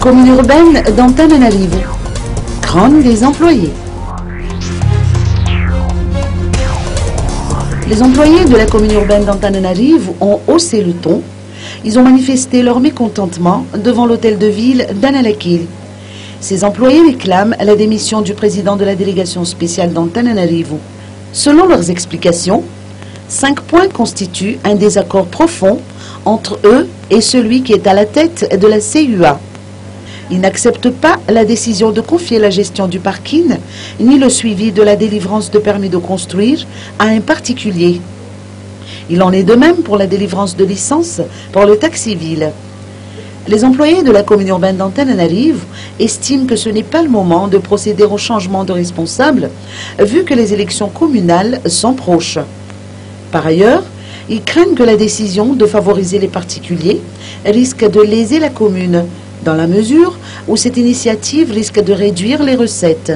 Commune urbaine d'Antananarivo. Grogne des employés. Les employés de la commune urbaine d'Antananarivo ont haussé le ton. Ils ont manifesté leur mécontentement devant l'hôtel de ville d'Analakil. Ces employés réclament la démission du président de la délégation spéciale d'Antananarivo. Selon leurs explications, 5 points constituent un désaccord profond entre eux et celui qui est à la tête de la CUA. Ils n'acceptent pas la décision de confier la gestion du parking ni le suivi de la délivrance de permis de construire à un particulier. Il en est de même pour la délivrance de licence pour le taxi-ville. Les employés de la commune urbaine d'Antananarivo estiment que ce n'est pas le moment de procéder au changement de responsable vu que les élections communales sont proches. Par ailleurs, ils craignent que la décision de favoriser les particuliers risque de léser la commune, dans la mesure où cette initiative risque de réduire les recettes.